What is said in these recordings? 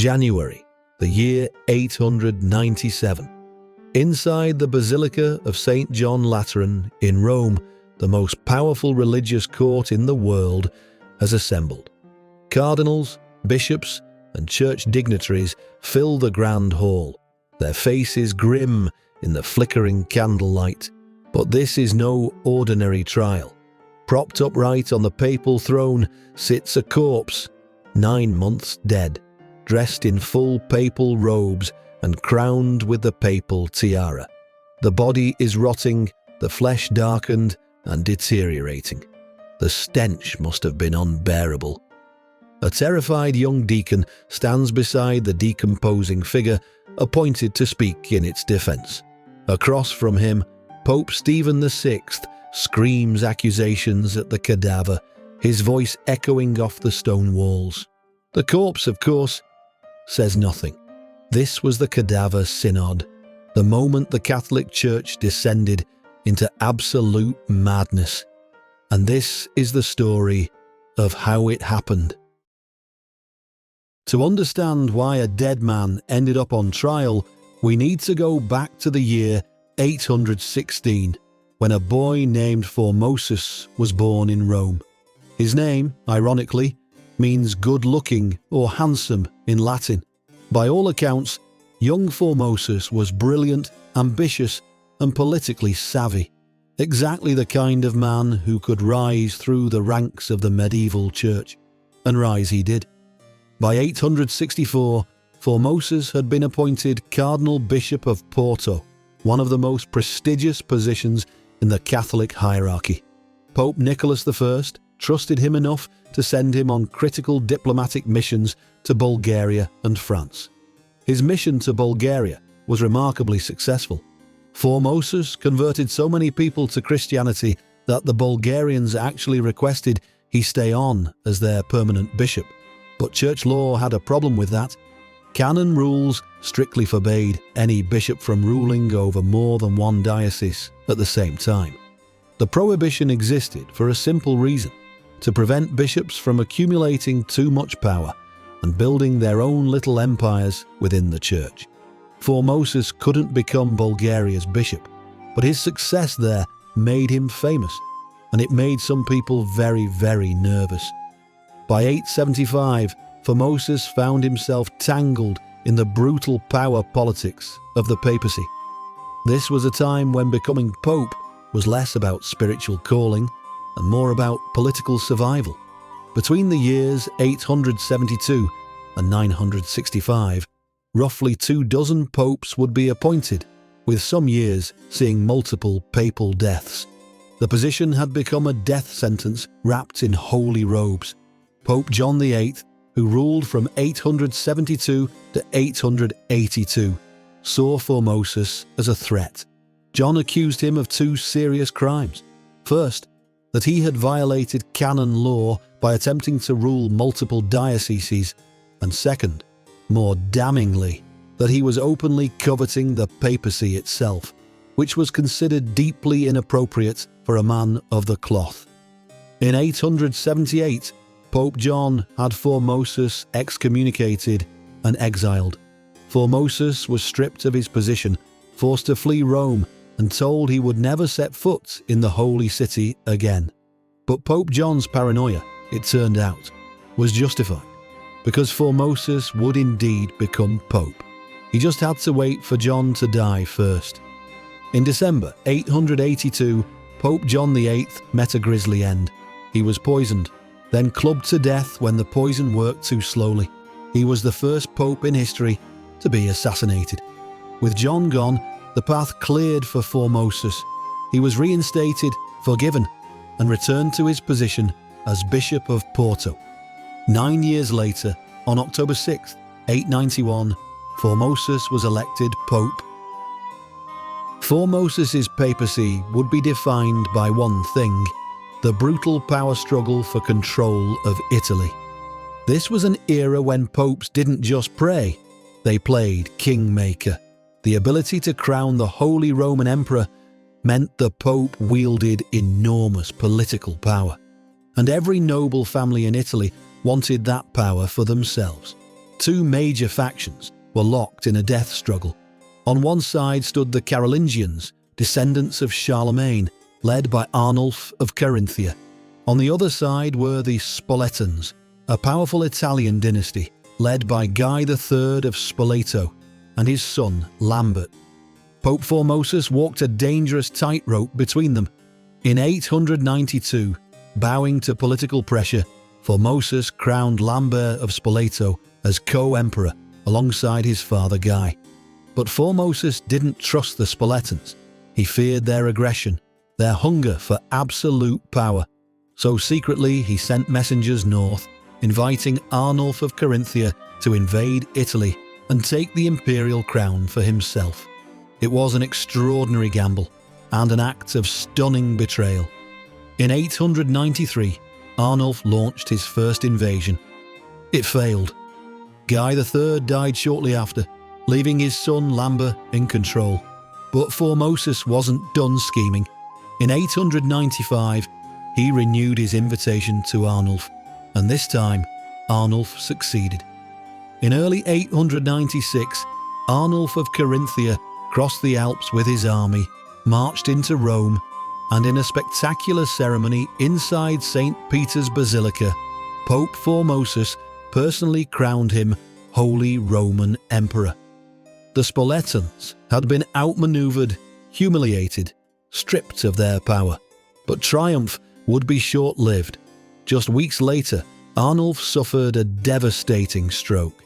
January, the year 897. Inside the Basilica of St. John Lateran in Rome, the most powerful religious court in the world has assembled. Cardinals, bishops, and church dignitaries fill the grand hall, their faces grim in the flickering candlelight. But this is no ordinary trial. Propped upright on the papal throne sits a corpse, 9 months dead, dressed in full papal robes and crowned with the papal tiara. The body is rotting, the flesh darkened and deteriorating. The stench must have been unbearable. A terrified young deacon stands beside the decomposing figure, appointed to speak in its defense. Across from him, Pope Stephen VI screams accusations at the cadaver, his voice echoing off the stone walls. The corpse, of course, says nothing. This was the Cadaver Synod, the moment the Catholic Church descended into absolute madness. And this is the story of how it happened. To understand why a dead man ended up on trial, we need to go back to the year 816, when a boy named Formosus was born in Rome. His name, ironically, means good-looking or handsome in Latin. By all accounts, young Formosus was brilliant, ambitious, and politically savvy. Exactly the kind of man who could rise through the ranks of the medieval church. And rise he did. By 864, Formosus had been appointed Cardinal Bishop of Porto, one of the most prestigious positions in the Catholic hierarchy. Pope Nicholas I trusted him enough to send him on critical diplomatic missions to Bulgaria and France. His mission to Bulgaria was remarkably successful. Formosus converted so many people to Christianity that the Bulgarians actually requested he stay on as their permanent bishop. But church law had a problem with that. Canon rules strictly forbade any bishop from ruling over more than one diocese at the same time. The prohibition existed for a simple reason: to prevent bishops from accumulating too much power and building their own little empires within the church. Formosus couldn't become Bulgaria's bishop, but his success there made him famous, and it made some people very, very nervous. By 875, Formosus found himself tangled in the brutal power politics of the papacy. This was a time when becoming pope was less about spiritual calling and more about political survival. Between the years 872 and 965, roughly 24 popes would be appointed, with some years seeing multiple papal deaths. The position had become a death sentence wrapped in holy robes. Pope John VIII, who ruled from 872 to 882, saw Formosus as a threat. John accused him of 2 serious crimes. First, that he had violated canon law by attempting to rule multiple dioceses, and second, more damningly, that he was openly coveting the papacy itself, which was considered deeply inappropriate for a man of the cloth. In 878, Pope John had Formosus excommunicated and exiled. Formosus was stripped of his position, forced to flee Rome, and told he would never set foot in the holy city again. But Pope John's paranoia, it turned out, was justified, because Formosus would indeed become pope. He just had to wait for John to die first. In December 882, Pope John VIII met a grisly end. He was poisoned, then clubbed to death when the poison worked too slowly. He was the first pope in history to be assassinated. With John gone, the path cleared for Formosus. He was reinstated, forgiven, and returned to his position as Bishop of Porto. 9 years later, on October 6, 891, Formosus was elected Pope. Formosus's papacy would be defined by one thing: the brutal power struggle for control of Italy. This was an era when popes didn't just pray, they played kingmaker. The ability to crown the Holy Roman Emperor meant the Pope wielded enormous political power, and every noble family in Italy wanted that power for themselves. two major factions were locked in a death struggle. On one side stood the Carolingians, descendants of Charlemagne, led by Arnulf of Carinthia. On the other side were the Spoletans, a powerful Italian dynasty, led by Guy III of Spoleto and his son Lambert. Pope Formosus walked a dangerous tightrope between them. In 892, bowing to political pressure, Formosus crowned Lambert of Spoleto as co-emperor alongside his father Guy. But Formosus didn't trust the Spoletans. He feared their aggression, their hunger for absolute power. So secretly he sent messengers north, inviting Arnulf of Carinthia to invade Italy and take the imperial crown for himself. It was an extraordinary gamble and an act of stunning betrayal. In 893, Arnulf launched his first invasion. It failed. Guy III died shortly after, leaving his son Lambert in control. But Formosus wasn't done scheming. In 895, he renewed his invitation to Arnulf, and this time Arnulf succeeded. In early 896, Arnulf of Carinthia crossed the Alps with his army, marched into Rome, and in a spectacular ceremony inside St. Peter's Basilica, Pope Formosus personally crowned him Holy Roman Emperor. The Spoletans had been outmaneuvered, humiliated, stripped of their power. But triumph would be short-lived. Just weeks later, Arnulf suffered a devastating stroke.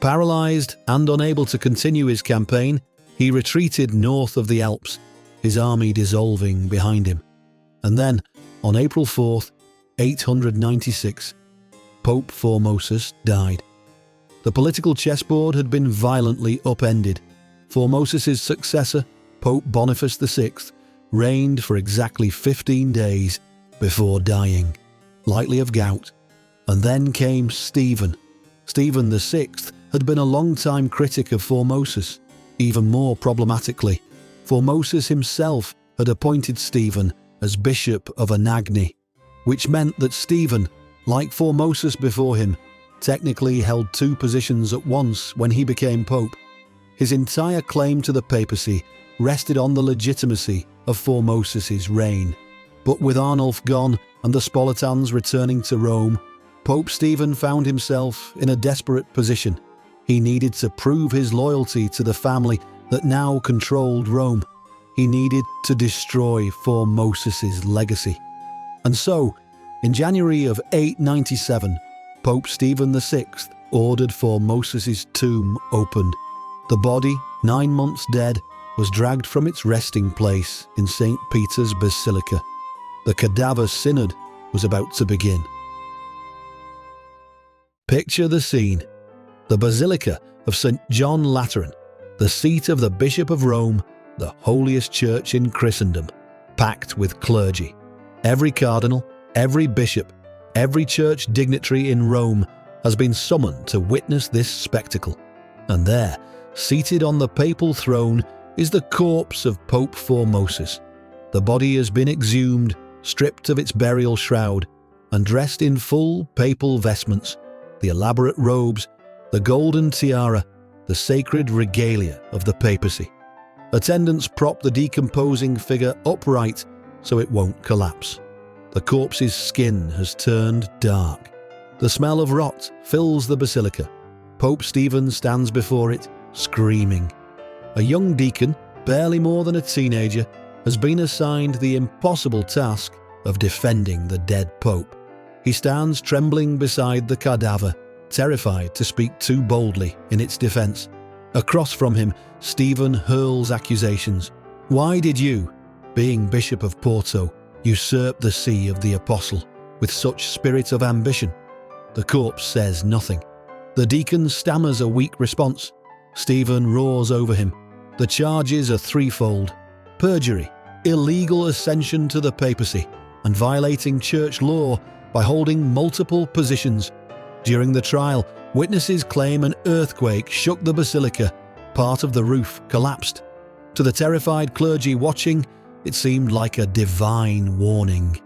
Paralysed and unable to continue his campaign, he retreated north of the Alps, his army dissolving behind him. And then, on April 4th, 896, Pope Formosus died. The political chessboard had been violently upended. Formosus's successor, Pope Boniface VI, reigned for exactly 15 days before dying, likely of gout. And then came Stephen. Stephen VI had been a long-time critic of Formosus. Even more problematically, Formosus himself had appointed Stephen as Bishop of Anagni, which meant that Stephen, like Formosus before him, technically held two positions at once when he became Pope. His entire claim to the papacy rested on the legitimacy of Formosus's reign. But with Arnulf gone and the Spoletans returning to Rome, Pope Stephen found himself in a desperate position. He needed to prove his loyalty to the family that now controlled Rome. He needed to destroy Formosus's legacy. And so, in January of 897, Pope Stephen VI ordered Formosus's tomb opened. The body, 9 months dead, was dragged from its resting place in St. Peter's Basilica. The Cadaver Synod was about to begin. Picture the scene. The Basilica of St. John Lateran, the seat of the Bishop of Rome, the holiest church in Christendom, packed with clergy. Every cardinal, every bishop, every church dignitary in Rome has been summoned to witness this spectacle. And there, seated on the papal throne, is the corpse of Pope Formosus. The body has been exhumed, stripped of its burial shroud, and dressed in full papal vestments, the elaborate robes, the golden tiara, the sacred regalia of the papacy. Attendants prop the decomposing figure upright so it won't collapse. The corpse's skin has turned dark. The smell of rot fills the basilica. Pope Stephen stands before it, screaming. A young deacon, barely more than a teenager, has been assigned the impossible task of defending the dead pope. He stands trembling beside the cadaver, terrified to speak too boldly in its defense. Across from him, Stephen hurls accusations. Why did you, being Bishop of Porto, usurp the see of the apostle with such spirit of ambition? The corpse says nothing. The deacon stammers a weak response. Stephen roars over him. The charges are threefold: perjury, illegal ascension to the papacy, and violating church law by holding multiple positions. During the trial, witnesses claim an earthquake shook the basilica. Part of the roof collapsed. To the terrified clergy watching, it seemed like a divine warning.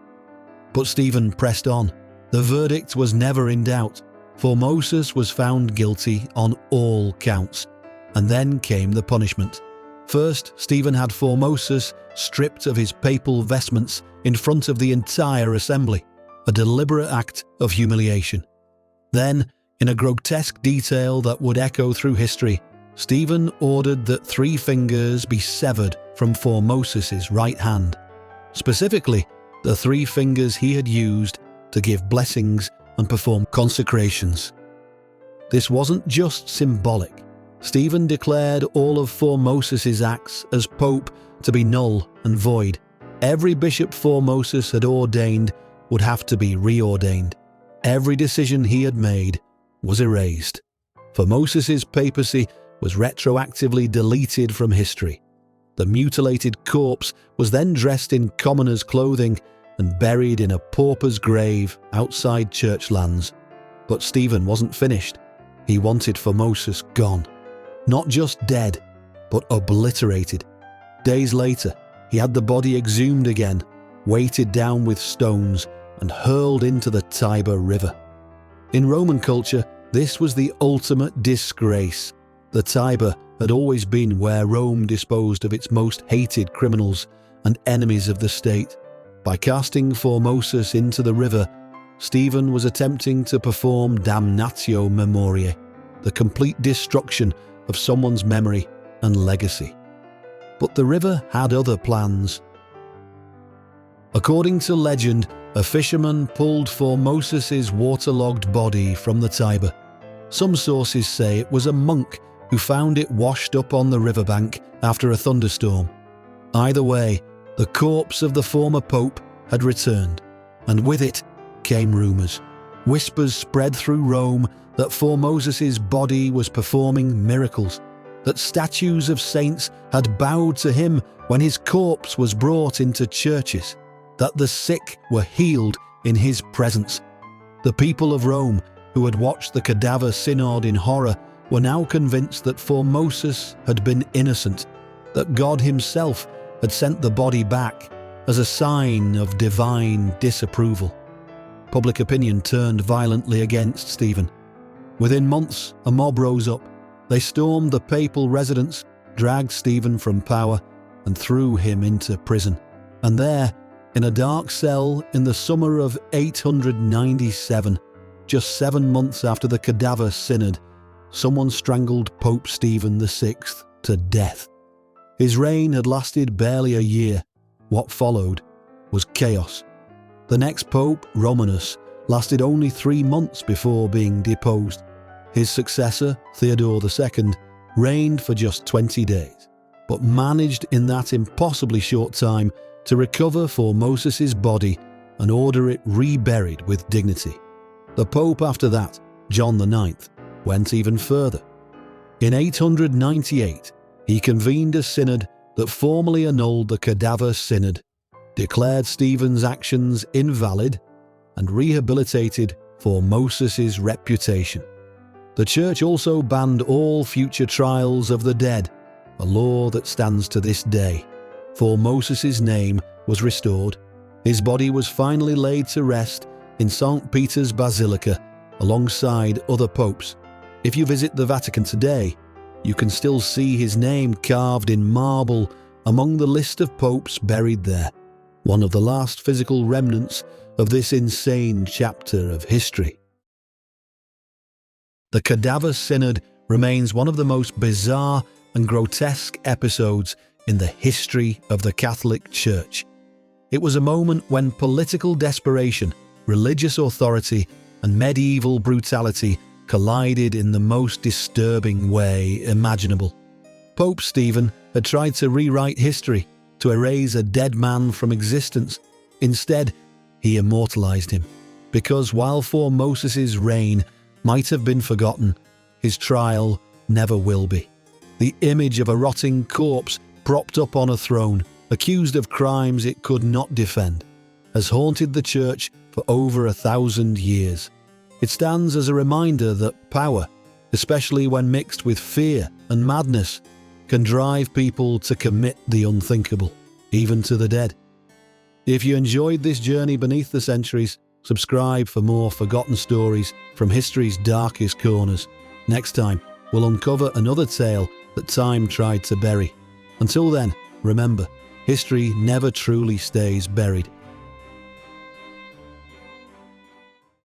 But Stephen pressed on. The verdict was never in doubt. Formosus was found guilty on all counts, and then came the punishment. First, Stephen had Formosus stripped of his papal vestments in front of the entire assembly, a deliberate act of humiliation. Then, in a grotesque detail that would echo through history, Stephen ordered that 3 fingers be severed from Formosus's right hand, specifically the 3 fingers he had used to give blessings and perform consecrations. This wasn't just symbolic. Stephen declared all of Formosus's acts as Pope to be null and void. Every bishop Formosus had ordained would have to be reordained. Every decision he had made was erased. Formosus's papacy was retroactively deleted from history. The mutilated corpse was then dressed in commoner's clothing and buried in a pauper's grave outside church lands. But Stephen wasn't finished. He wanted Formosus gone. Not just dead, but obliterated. Days later, he had the body exhumed again, weighted down with stones, and hurled into the Tiber River. In Roman culture, this was the ultimate disgrace. The Tiber had always been where Rome disposed of its most hated criminals and enemies of the state. By casting Formosus into the river, Stephen was attempting to perform damnatio memoriae, the complete destruction of someone's memory and legacy. But the river had other plans. According to legend, a fisherman pulled Formosus's waterlogged body from the Tiber. Some sources say it was a monk who found it washed up on the riverbank after a thunderstorm. Either way, the corpse of the former pope had returned, and with it came rumours. Whispers spread through Rome that Formosus's body was performing miracles, that statues of saints had bowed to him when his corpse was brought into churches, that the sick were healed in his presence. The people of Rome, who had watched the Cadaver Synod in horror, were now convinced that Formosus had been innocent, that God himself had sent the body back as a sign of divine disapproval. Public opinion turned violently against Stephen. Within months, a mob rose up. They stormed the papal residence, dragged Stephen from power, and threw him into prison. And there, in a dark cell in the summer of 897, just 7 months after the Cadaver Synod, someone strangled Pope Stephen VI to death. His reign had lasted barely a year. What followed was chaos. The next pope, Romanus, lasted only 3 months before being deposed. His successor, Theodore II, reigned for just 20 days, but managed in that impossibly short time to recover Formosus's body and order it reburied with dignity. The pope after that, John IX, went even further. In 898, he convened a synod that formally annulled the Cadaver Synod, declared Stephen's actions invalid, and rehabilitated Formosus's reputation. The church also banned all future trials of the dead, a law that stands to this day. Formosus's name was restored. His body was finally laid to rest in St. Peter's Basilica alongside other popes. If you visit the Vatican today, you can still see his name carved in marble among the list of popes buried there, one of the last physical remnants of this insane chapter of history. The Cadaver Synod remains one of the most bizarre and grotesque episodes in the history of the Catholic Church. It was a moment when political desperation, religious authority, and medieval brutality collided in the most disturbing way imaginable. Pope Stephen had tried to rewrite history, to erase a dead man from existence. Instead, he immortalized him, because while Formosus's reign might have been forgotten, his trial never will be. The image of a rotting corpse propped up on a throne, accused of crimes it could not defend, has haunted the church for over 1,000 years. It stands as a reminder that power, especially when mixed with fear and madness, can drive people to commit the unthinkable, even to the dead. If you enjoyed this journey beneath the centuries, Subscribe for more forgotten stories from history's darkest corners. Next time, we'll uncover another tale that time tried to bury. Until then, remember, history never truly stays buried.